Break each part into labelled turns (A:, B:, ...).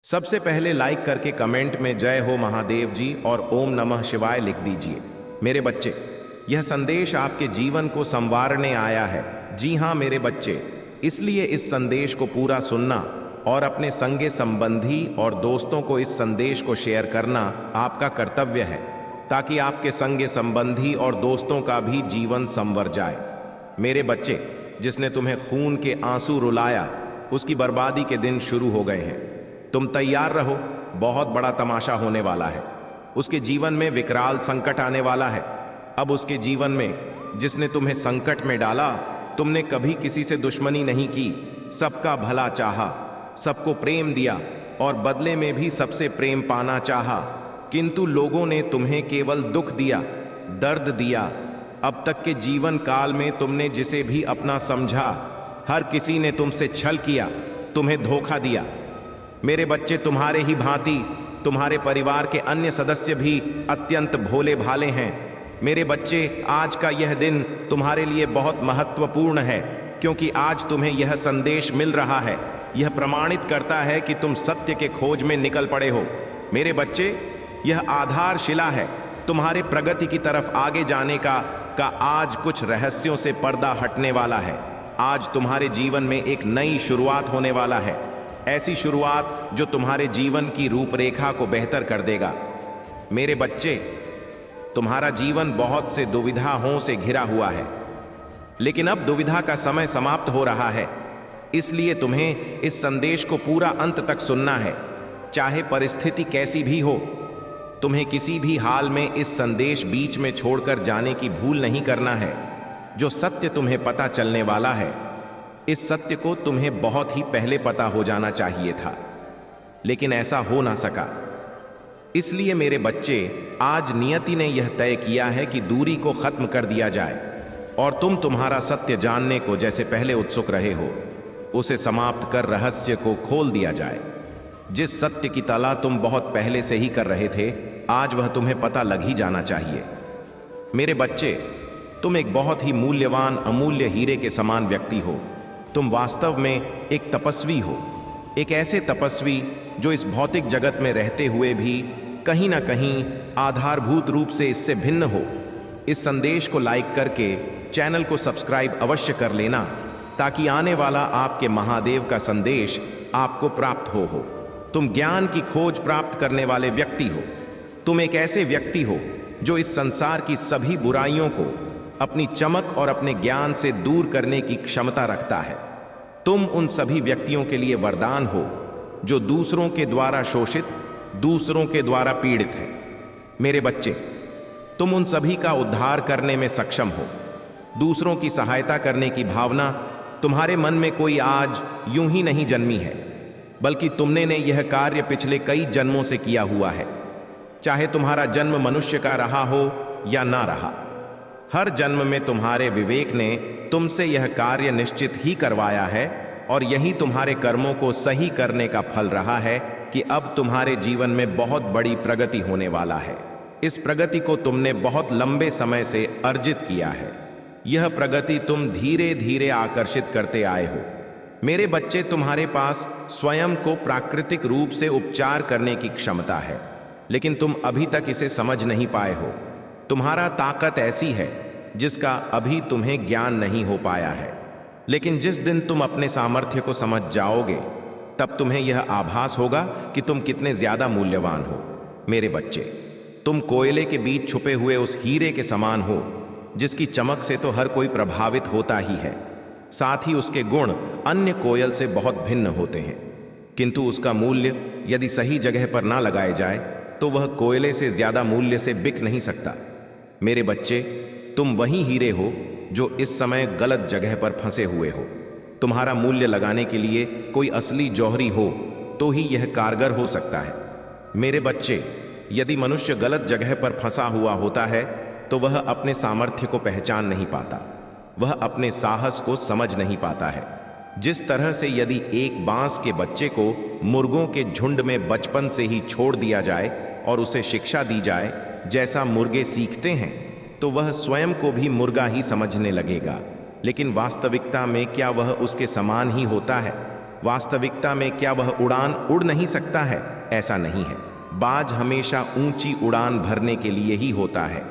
A: सबसे पहले लाइक करके कमेंट में जय हो महादेव जी और ओम नमः शिवाय लिख दीजिए। मेरे बच्चे, यह संदेश आपके जीवन को संवारने आया है। जी हाँ मेरे बच्चे, इसलिए इस संदेश को पूरा सुनना और अपने संगे संबंधी और दोस्तों को इस संदेश को शेयर करना आपका कर्तव्य है, ताकि आपके संगे संबंधी और दोस्तों का भी जीवन संवर जाए। मेरे बच्चे, जिसने तुम्हें खून के आंसू रुलाया, उसकी बर्बादी के दिन शुरू हो गए हैं। तुम तैयार रहो, बहुत बड़ा तमाशा होने वाला है। उसके जीवन में विकराल संकट आने वाला है। अब उसके जीवन में जिसने तुम्हें संकट में डाला, तुमने कभी किसी से दुश्मनी नहीं की, सबका भला चाहा, सबको प्रेम दिया और बदले में भी सबसे प्रेम पाना चाहा, किंतु लोगों ने तुम्हें केवल दुख दिया, दर्द दिया। अब तक के जीवन काल में तुमने जिसे भी अपना समझा, हर किसी ने तुमसे छल किया, तुम्हें धोखा दिया। मेरे बच्चे, तुम्हारे ही भांति तुम्हारे परिवार के अन्य सदस्य भी अत्यंत भोले भाले हैं। मेरे बच्चे, आज का यह दिन तुम्हारे लिए बहुत महत्वपूर्ण है, क्योंकि आज तुम्हें यह संदेश मिल रहा है। यह प्रमाणित करता है कि तुम सत्य के खोज में निकल पड़े हो। मेरे बच्चे, यह आधारशिला है तुम्हारे प्रगति की तरफ आगे जाने का आज कुछ रहस्यों से पर्दा हटने वाला है। आज तुम्हारे जीवन में एक नई शुरुआत होने वाला है, ऐसी शुरुआत जो तुम्हारे जीवन की रूपरेखा को बेहतर कर देगा। मेरे बच्चे, तुम्हारा जीवन बहुत से दुविधाओं से घिरा हुआ है, लेकिन अब दुविधा का समय समाप्त हो रहा है। इसलिए तुम्हें इस संदेश को पूरा अंत तक सुनना है, चाहे परिस्थिति कैसी भी हो। तुम्हें किसी भी हाल में इस संदेश बीच में छोड़कर जाने की भूल नहीं करना है। जो सत्य तुम्हें पता चलने वाला है, इस सत्य को तुम्हें बहुत ही पहले पता हो जाना चाहिए था, लेकिन ऐसा हो ना सका। इसलिए मेरे बच्चे, आज नियति ने यह तय किया है कि दूरी को खत्म कर दिया जाए और तुम तुम्हारा सत्य जानने को जैसे पहले उत्सुक रहे हो, उसे समाप्त कर रहस्य को खोल दिया जाए। जिस सत्य की तलाश तुम बहुत पहले से ही कर रहे थे, आज वह तुम्हें पता लग ही जाना चाहिए। मेरे बच्चे, तुम एक बहुत ही मूल्यवान अमूल्य हीरे के समान व्यक्ति हो। तुम वास्तव में एक तपस्वी हो, एक ऐसे तपस्वी जो इस भौतिक जगत में रहते हुए भी कहीं ना कहीं आधारभूत रूप से इससे भिन्न हो। इस संदेश को लाइक करके चैनल को सब्सक्राइब अवश्य कर लेना, ताकि आने वाला आपके महादेव का संदेश आपको प्राप्त हो। तुम ज्ञान की खोज प्राप्त करने वाले व्यक्ति हो। तुम एक ऐसे व्यक्ति हो जो इस संसार की सभी बुराइयों को अपनी चमक और अपने ज्ञान से दूर करने की क्षमता रखता है। तुम उन सभी व्यक्तियों के लिए वरदान हो जो दूसरों के द्वारा शोषित, दूसरों के द्वारा पीड़ित हैं। मेरे बच्चे, तुम उन सभी का उद्धार करने में सक्षम हो। दूसरों की सहायता करने की भावना तुम्हारे मन में कोई आज यूं ही नहीं जन्मी है, बल्कि तुमने यह कार्य पिछले कई जन्मों से किया हुआ है। चाहे तुम्हारा जन्म मनुष्य का रहा हो या ना रहा, हर जन्म में तुम्हारे विवेक ने तुमसे यह कार्य निश्चित ही करवाया है, और यही तुम्हारे कर्मों को सही करने का फल रहा है कि अब तुम्हारे जीवन में बहुत बड़ी प्रगति होने वाला है। इस प्रगति को तुमने बहुत लंबे समय से अर्जित किया है। यह प्रगति तुम धीरे धीरे आकर्षित करते आए हो। मेरे बच्चे, तुम्हारे पास स्वयं को प्राकृतिक रूप से उपचार करने की क्षमता है, लेकिन तुम अभी तक इसे समझ नहीं पाए हो। तुम्हारा ताकत ऐसी है जिसका अभी तुम्हें ज्ञान नहीं हो पाया है, लेकिन जिस दिन तुम अपने सामर्थ्य को समझ जाओगे, तब तुम्हें यह आभास होगा कि तुम कितने ज्यादा मूल्यवान हो। मेरे बच्चे, तुम कोयले के बीच छुपे हुए उस हीरे के समान हो, जिसकी चमक से तो हर कोई प्रभावित होता ही है। साथ ही उसके गुण अन्य कोयल से बहुत भिन्न होते हैं, किंतु उसका मूल्य यदि सही जगह पर ना लगाया जाए तो वह कोयले से ज्यादा मूल्य से बिक नहीं सकता। मेरे बच्चे, तुम वही हीरे हो जो इस समय गलत जगह पर फंसे हुए हो। तुम्हारा मूल्य लगाने के लिए कोई असली जौहरी हो तो ही यह कारगर हो सकता है। मेरे बच्चे, यदि मनुष्य गलत जगह पर फंसा हुआ होता है तो वह अपने सामर्थ्य को पहचान नहीं पाता, वह अपने साहस को समझ नहीं पाता है। जिस तरह से यदि एक बांस के बच्चे को मुर्गों के झुंड में बचपन से ही छोड़ दिया जाए और उसे शिक्षा दी जाए जैसा मुर्गे सीखते हैं, तो वह स्वयं को भी मुर्गा ही समझने लगेगा। लेकिन वास्तविकता में क्या वह उसके समान ही होता है? वास्तविकता में क्या वह उड़ान उड़ नहीं सकता है? ऐसा नहीं है। बाज हमेशा ऊंची उड़ान भरने के लिए ही होता है।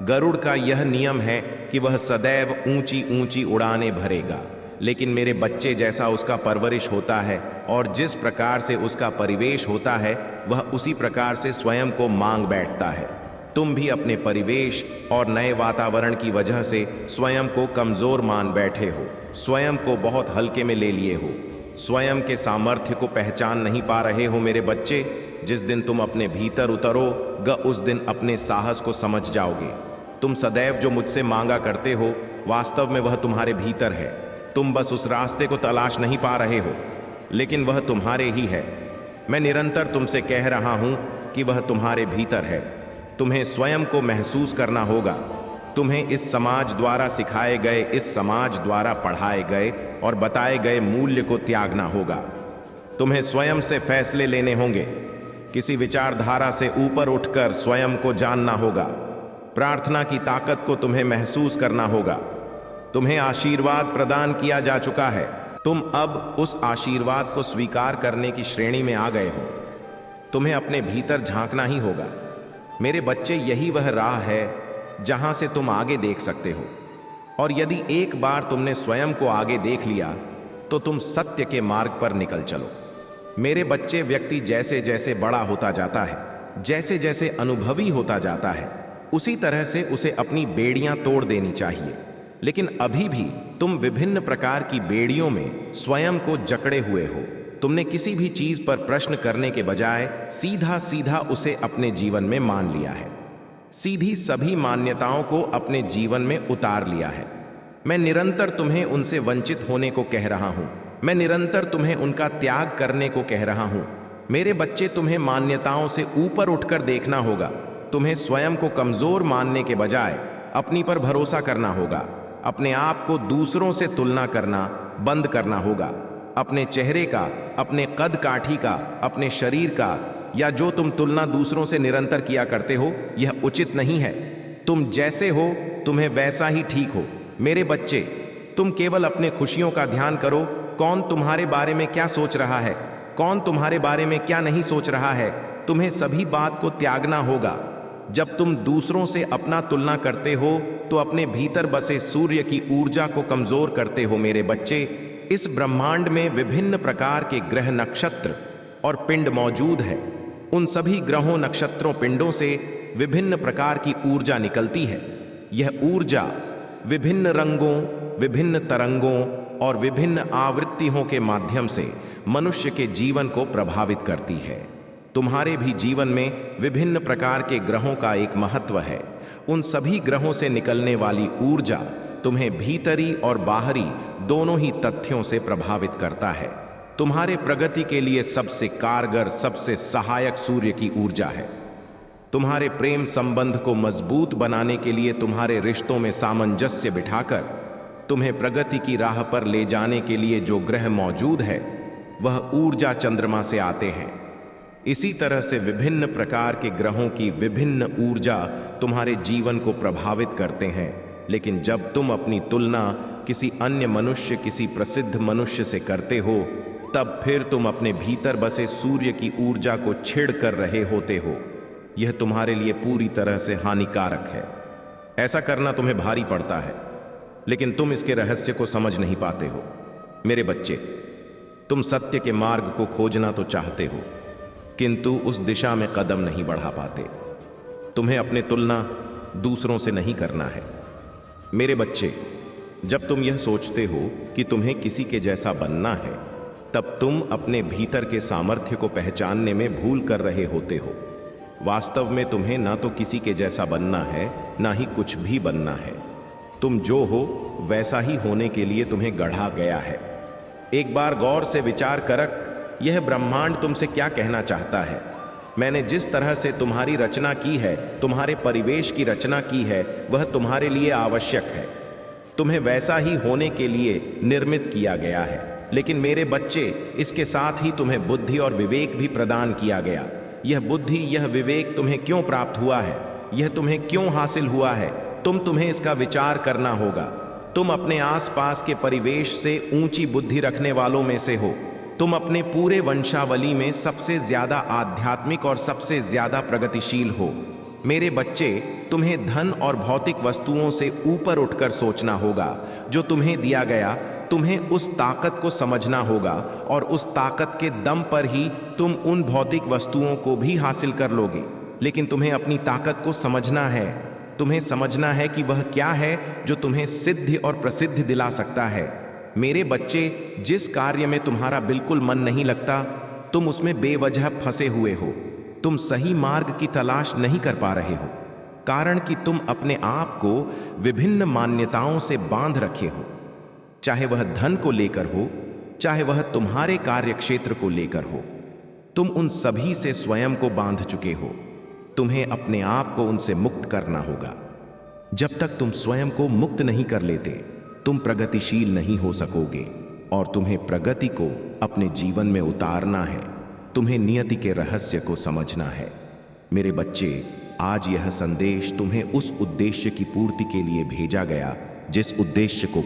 A: गरुड़ का यह नियम है कि वह सदैव ऊंची ऊंची उड़ानें भरेगा, लेकिन मेरे बच्चे जैसा उसका परवरिश होता है और जिस प्रकार से उसका परिवेश होता है वह उसी प्रकार से स्वयं को मांग बैठता है। तुम भी अपने परिवेश और नए वातावरण की वजह से स्वयं को कमजोर मान बैठे हो, स्वयं को बहुत हल्के में ले लिए हो, स्वयं के सामर्थ्य को पहचान नहीं पा रहे हो। मेरे बच्चे, जिस दिन तुम अपने भीतर उतरोगे उस दिन अपने साहस को समझ जाओगे। तुम सदैव जो मुझसे मांगा करते हो वास्तव में वह तुम्हारे भीतर है। तुम बस उस रास्ते को तलाश नहीं पा रहे हो, लेकिन वह तुम्हारे ही है। मैं निरंतर तुमसे कह रहा हूं कि वह तुम्हारे भीतर है। तुम्हें स्वयं को महसूस करना होगा। तुम्हें इस समाज द्वारा सिखाए गए, इस समाज द्वारा पढ़ाए गए और बताए गए मूल्य को त्यागना होगा। तुम्हें स्वयं से फैसले लेने होंगे। किसी विचारधारा से ऊपर उठकर स्वयं को जानना होगा। प्रार्थना की ताकत को तुम्हें महसूस करना होगा। तुम्हें आशीर्वाद प्रदान किया जा चुका है। तुम अब उस आशीर्वाद को स्वीकार करने की श्रेणी में आ गए हो। तुम्हें अपने भीतर झांकना ही होगा। मेरे बच्चे, यही वह राह है जहां से तुम आगे देख सकते हो। और यदि एक बार तुमने स्वयं को आगे देख लिया तो तुम सत्य के मार्ग पर निकल चलो। मेरे बच्चे, व्यक्ति जैसे जैसे बड़ा होता जाता है, जैसे जैसे अनुभवी होता जाता है, उसी तरह से उसे अपनी बेड़ियां तोड़ देनी चाहिए। लेकिन अभी भी तुम विभिन्न प्रकार की बेड़ियों में स्वयं को जकड़े हुए हो। तुमने किसी भी चीज पर प्रश्न करने के बजाय सीधा सीधा उसे अपने जीवन में मान लिया है। सीधी सभी मान्यताओं को अपने जीवन में उतार लिया है। मैं निरंतर तुम्हें उनसे वंचित होने को कह रहा हूं। मैं निरंतर तुम्हें उनका त्याग करने को कह रहा हूं। मेरे बच्चे, तुम्हें मान्यताओं से ऊपर उठकर देखना होगा। तुम्हें स्वयं को कमजोर मानने के बजाय अपनी पर भरोसा करना होगा। अपने आप को दूसरों से तुलना करना बंद करना होगा। अपने चेहरे का, अपने कद काठी का, अपने शरीर का या जो तुम तुलना दूसरों से निरंतर किया करते हो, यह उचित नहीं है। तुम जैसे हो तुम्हें वैसा ही ठीक हो। मेरे बच्चे, तुम केवल अपने खुशियों का ध्यान करो। कौन तुम्हारे बारे में क्या सोच रहा है, कौन तुम्हारे बारे में क्या नहीं सोच रहा है, तुम्हें सभी बात को त्यागना होगा। जब तुम दूसरों से अपना तुलना करते हो तो अपने भीतर बसे सूर्य की ऊर्जा को कमजोर करते हो। मेरे बच्चे, इस ब्रह्मांड में विभिन्न प्रकार के ग्रह, नक्षत्र और पिंड मौजूद है। उन सभी ग्रहों, नक्षत्रों, पिंडों से विभिन्न प्रकार की ऊर्जा निकलती है। यह ऊर्जा विभिन्न रंगों, विभिन्न तरंगों और विभिन्न आवृत्तियों के माध्यम से मनुष्य के जीवन को प्रभावित करती है। तुम्हारे भी जीवन में विभिन्न प्रकार के ग्रहों का एक महत्व है। उन सभी ग्रहों से निकलने वाली ऊर्जा तुम्हें भीतरी और बाहरी दोनों ही तथ्यों से प्रभावित करता है। तुम्हारे प्रगति के लिए सबसे कारगर, सबसे सहायक सूर्य की ऊर्जा है। तुम्हारे प्रेम संबंध को मजबूत बनाने के लिए, तुम्हारे रिश्तों में सामंजस्य बिठाकर तुम्हें प्रगति की राह पर ले जाने के लिए जो ग्रह मौजूद है वह ऊर्जा चंद्रमा से आते हैं। इसी तरह से विभिन्न प्रकार के ग्रहों की विभिन्न ऊर्जा तुम्हारे जीवन को प्रभावित करते हैं। लेकिन जब तुम अपनी तुलना किसी अन्य मनुष्य, किसी प्रसिद्ध मनुष्य से करते हो, तब फिर तुम अपने भीतर बसे सूर्य की ऊर्जा को छेड़ कर रहे होते हो। यह तुम्हारे लिए पूरी तरह से हानिकारक है। ऐसा करना तुम्हें भारी पड़ता है, लेकिन तुम इसके रहस्य को समझ नहीं पाते हो। मेरे बच्चे, तुम सत्य के मार्ग को खोजना तो चाहते हो, किंतु उस दिशा में कदम नहीं बढ़ा पाते। तुम्हें अपने तुलना दूसरों से नहीं करना है। मेरे बच्चे, जब तुम यह सोचते हो कि तुम्हें किसी के जैसा बनना है, तब तुम अपने भीतर के सामर्थ्य को पहचानने में भूल कर रहे होते हो। वास्तव में तुम्हें ना तो किसी के जैसा बनना है, ना ही कुछ भी बनना है। तुम जो हो वैसा ही होने के लिए तुम्हें गढ़ा गया है। एक बार गौर से विचार करक, यह ब्रह्मांड तुमसे क्या कहना चाहता है। मैंने जिस तरह से तुम्हारी रचना की है, तुम्हारे परिवेश की रचना की है, वह तुम्हारे लिए आवश्यक है। तुम्हें वैसा ही होने के लिए निर्मित किया गया है। लेकिन मेरे बच्चे, इसके साथ ही तुम्हें बुद्धि और विवेक भी प्रदान किया गया। यह बुद्धि, यह विवेक तुम्हें क्यों प्राप्त हुआ है, यह तुम्हें क्यों हासिल हुआ है, तुम्हें इसका विचार करना होगा। तुम अपने आसपास के परिवेश से ऊंची बुद्धि रखने वालों में से हो। तुम अपने पूरे वंशावली में सबसे ज्यादा आध्यात्मिक और सबसे ज्यादा प्रगतिशील हो। मेरे बच्चे, तुम्हें धन और भौतिक वस्तुओं से ऊपर उठकर सोचना होगा। जो तुम्हें दिया गया, तुम्हें उस ताकत को समझना होगा और उस ताकत के दम पर ही तुम उन भौतिक वस्तुओं को भी हासिल कर लोगे। लेकिन तुम्हें अपनी ताकत को समझना है। तुम्हें समझना है कि वह क्या है जो तुम्हें सिद्धि और प्रसिद्धि दिला सकता है। मेरे बच्चे, जिस कार्य में तुम्हारा बिल्कुल मन नहीं लगता, तुम उसमें बेवजह फंसे हुए हो। तुम सही मार्ग की तलाश नहीं कर पा रहे हो, कारण कि तुम अपने आप को विभिन्न मान्यताओं से बांध रखे हो। चाहे वह धन को लेकर हो, चाहे वह तुम्हारे कार्यक्षेत्र को लेकर हो, तुम उन सभी से स्वयं को बांध चुके हो। तुम्हें अपने आप को उनसे मुक्त करना होगा। जब तक तुम स्वयं को मुक्त नहीं कर लेते, तुम प्रगतिशील नहीं हो सकोगे। और तुम्हें प्रगति को अपने जीवन में उतारना है। तुम्हें नियति के रहस्य को समझना है। मेरे बच्चे, आज यह संदेश तुम्हें उस उद्देश्य की पूर्ति के लिए भेजा गया जिस उद्देश्य को